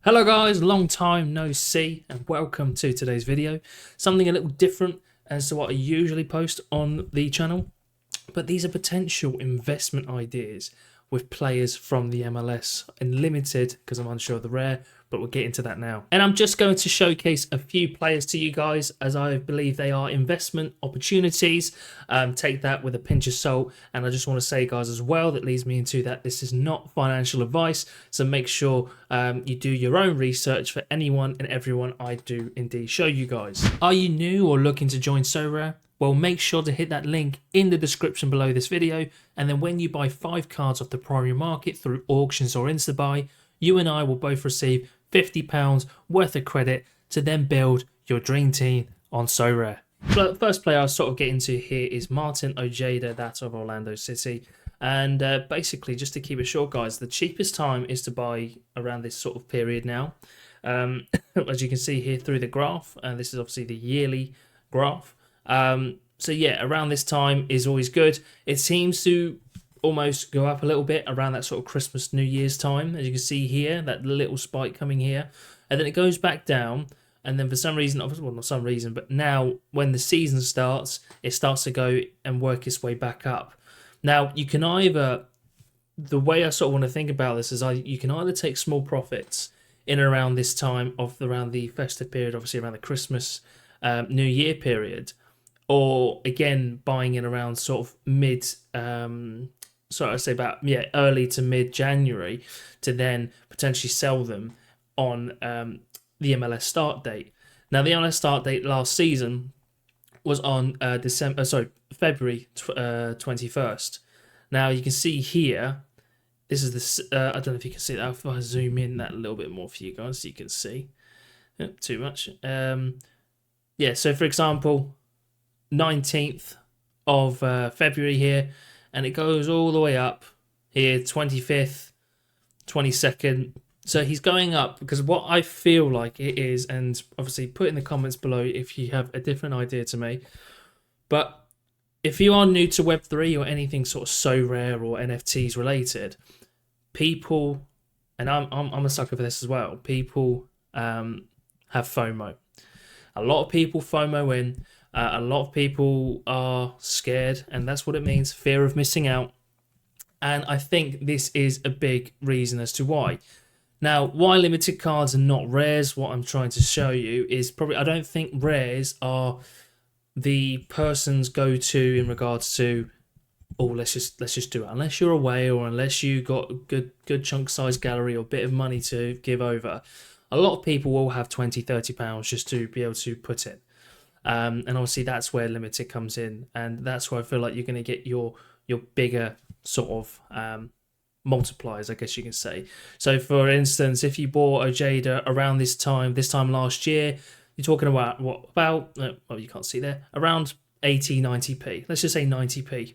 Hello guys, long time no see and welcome to today's video. Something a little different as to what I usually post on the channel, but these are potential investment ideas with players from the MLS in limited because I'm unsure of the rare, but we'll get into that now. And I'm just going to showcase a few players to you guys as I believe they are investment opportunities. Take that with a pinch of salt. And I just want to say, guys, as well, that leads me into that this is not financial advice. So make sure you do your own research for anyone and everyone I do indeed show you guys. Are you new or looking to join Sorare? Well, make sure to hit that link in the description below this video, and then when you buy 5 cards off the primary market through auctions or Instabuy, you and I will both receive £50 worth of credit to then build your dream team on Sorare. The first player I'll sort of get into here is Martin Ojeda, that's of Orlando City. And basically, just to keep it short, guys, the cheapest time is to buy around this sort of period now. As you can see here through the graph, and this is obviously the yearly graph. So yeah, around this time is always good. It seems to almost go up a little bit around that sort of Christmas, New Year's time. As you can see here, that little spike coming here. And then it goes back down. And then for some reason, well, not some reason, but now when the season starts, it starts to go and work its way back up. Now, you can either, the way I sort of want to think about this is you can either take small profits in and around this time of around the festive period, obviously around the Christmas, New Year period, or again buying in around sort of mid, sorry, I say about early to mid January to then potentially sell them on the MLS start date. Now the MLS start date last season was on February 21st. Now you can see here, this is the I don't know if you can see that. If I zoom in that a little bit more for you guys, so you can see. Too much. Yeah, so for example, 19th of February here, and it goes all the way up here, 25th, 22nd. So he's going up because what I feel like it is, and obviously put in the comments below if you have a different idea to me. But if you are new to Web3 or anything sort of Sorare or NFTs related, people, and I'm a sucker for this as well, people have FOMO. A lot of people FOMO in. A lot of people are scared, and that's what it means, fear of missing out. And I think this is a big reason as to why. Now, why limited cards and not rares, what I'm trying to show you is probably, I don't think rares are the person's go-to in regards to, oh, let's just do it. Unless you're away or unless you got a good chunk size gallery or bit of money to give over, a lot of people will have 20, 30 pounds just to be able to put in. And obviously that's where limited comes in, and that's where I feel like you're going to get your bigger sort of multipliers, I guess you can say. So for instance, if you bought Ojeda around this time last year, you're talking about well, you can't see there, around 80-90p, let's just say 90p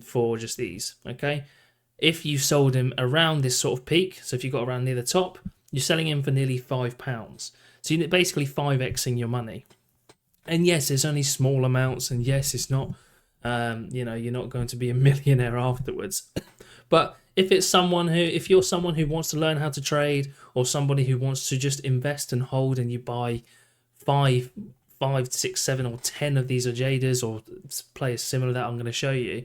for just these. Okay, if you sold him around this sort of peak, so if you got around near the top, you're selling him for nearly £5, so you're basically 5xing your money. And yes, it's only small amounts, and yes, it's not, you're not going to be a millionaire afterwards. But if you're someone who wants to learn how to trade, or somebody who wants to just invest and hold, and you buy 5, 6, 7, or 10 of these Ojedas or players similar that I'm going to show you,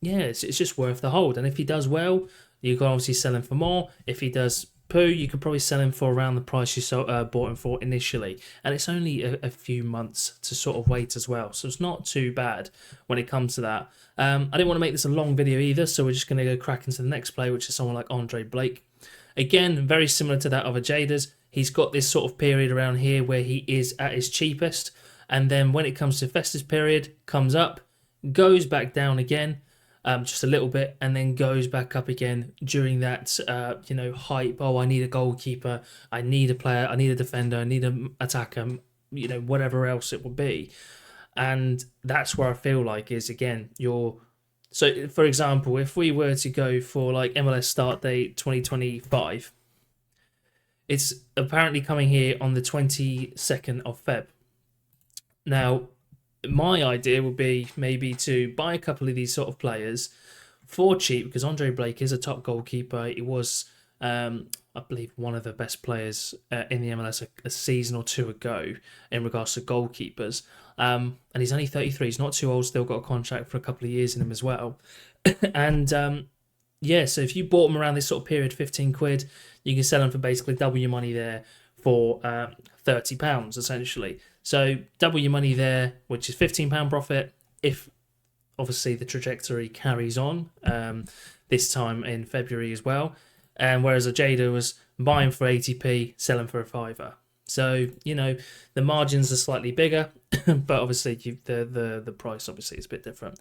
it's just worth the hold. And if he does well, you can obviously sell him for more. If he does poo, you could probably sell him for around the price you bought him for initially, and it's only a few months to sort of wait as well, so it's not too bad when it comes to that. I didn't want to make this a long video either, so we're just going to go crack into the next play, which is someone like Andre Blake. Again, very similar to that of Ojeda's. He's got this sort of period around here where he is at his cheapest, and then when it comes to festive period, comes up, goes back down again, just a little bit, and then goes back up again during that hype. Oh, I need a goalkeeper, I need a player, I need a defender, I need an attacker, whatever else it will be. And that's where I feel like is, again, so for example, if we were to go for like MLS start date 2025, it's apparently coming here on the 22nd of Feb. Now, my idea would be maybe to buy a couple of these sort of players for cheap, because Andre Blake is a top goalkeeper. He was I believe one of the best players in the MLS a season or two ago in regards to goalkeepers. And he's only 33. He's not too old. Still got a contract for a couple of years in him as well. And yeah, so if you bought them around this sort of period, 15 quid, you can sell them for basically double your money there for £30 essentially. So double your money there, which is £15 profit if obviously the trajectory carries on this time in February as well. And whereas Ojeda was buying for 80p, selling for a fiver. So, you know, the margins are slightly bigger, but obviously the price obviously is a bit different.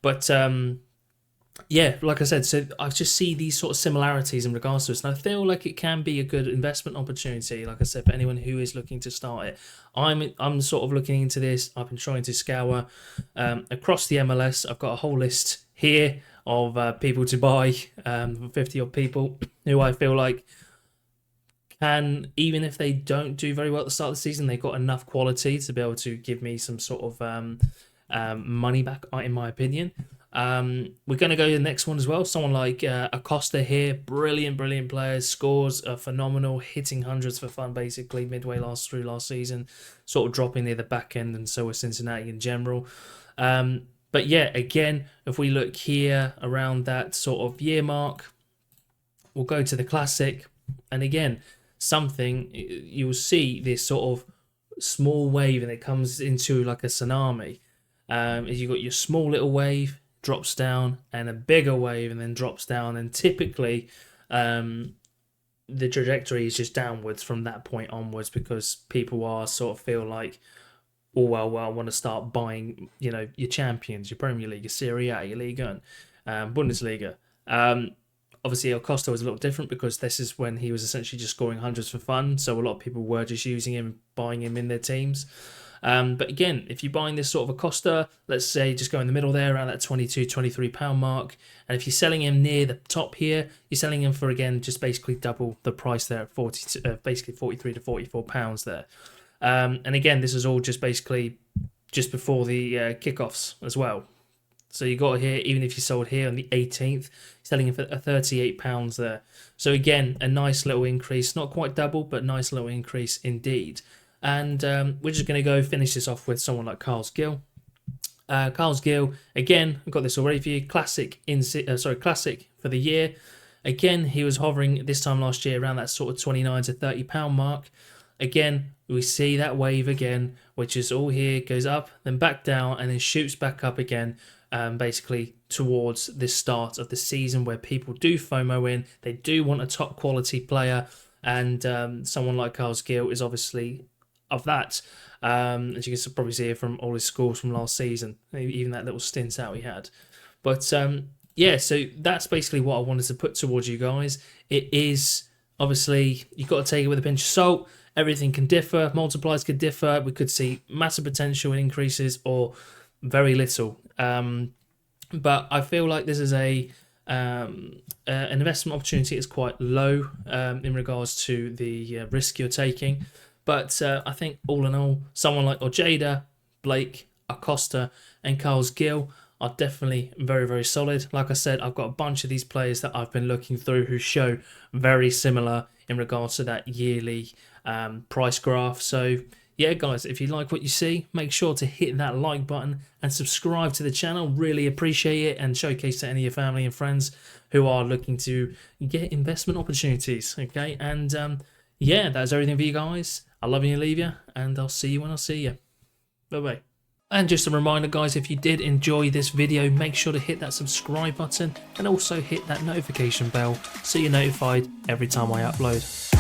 But yeah, like I said, so I just see these sort of similarities in regards to this, and I feel like it can be a good investment opportunity. Like I said, for anyone who is looking to start it, I'm sort of looking into this. I've been trying to scour across the MLS. I've got a whole list here of people to buy, 50 odd people who I feel like can, even if they don't do very well at the start of the season, they've got enough quality to be able to give me some sort of money back, in my opinion. We're going to go to the next one as well. Someone like Acosta here, brilliant players, scores are phenomenal, hitting hundreds for fun basically midway through last season, sort of dropping near the back end, and so was Cincinnati in general. But yeah, again, if we look here around that sort of year mark, we'll go to the classic, and again, something you will see this sort of small wave, and it comes into like a tsunami. You've got your small little wave, drops down, and a bigger wave, and then drops down, and typically the trajectory is just downwards from that point onwards, because people are sort of feel like, oh well, I want to start buying, you know, your champions, your Premier League, your Serie A, your Liga, and Bundesliga. Obviously, Acosta was a little different because this is when he was essentially just scoring hundreds for fun, so a lot of people were just using him, buying him in their teams. But again, if you're buying this sort of Acosta, let's say just go in the middle there around that £22, £23 mark. And if you're selling him near the top here, you're selling him for, again, just basically double the price there at basically £43 to £44 there. And again, this is all just basically just before the kickoffs as well. So you got here, even if you sold here on the 18th, selling it for £38 there. So again, a nice little increase, not quite double, but nice little increase indeed. And we're just going to go finish this off with someone like Carles Gil. Carles Gil, again, I've got this already for you. Classic for the year. Again, he was hovering this time last year around that sort of £29 to £30 mark. Again, we see that wave again, which is all here, goes up, then back down, and then shoots back up again, basically towards the start of the season, where people do FOMO in. They do want a top quality player, and someone like Carles Gil is obviously of that, as you can probably see here from all his scores from last season, even that little stint out he had. But yeah, so that's basically what I wanted to put towards you guys. It is obviously, you've got to take it with a pinch of salt. Everything can differ, multipliers could differ. We could see massive potential increases or very little. But I feel like this is an investment opportunity is quite low in regards to the risk you're taking. But I think all in all, someone like Ojeda, Blake, Acosta, and Carles Gil are definitely very, very solid. Like I said, I've got a bunch of these players that I've been looking through who show very similar in regards to that yearly price graph. So yeah, guys, if you like what you see, make sure to hit that like button and subscribe to the channel. Really appreciate it, and showcase to any of your family and friends who are looking to get investment opportunities. Okay, and yeah, that's everything for you guys. I love you and leave you, and I'll see you when I see you. Bye-bye. And just a reminder, guys, if you did enjoy this video, make sure to hit that subscribe button and also hit that notification bell so you're notified every time I upload.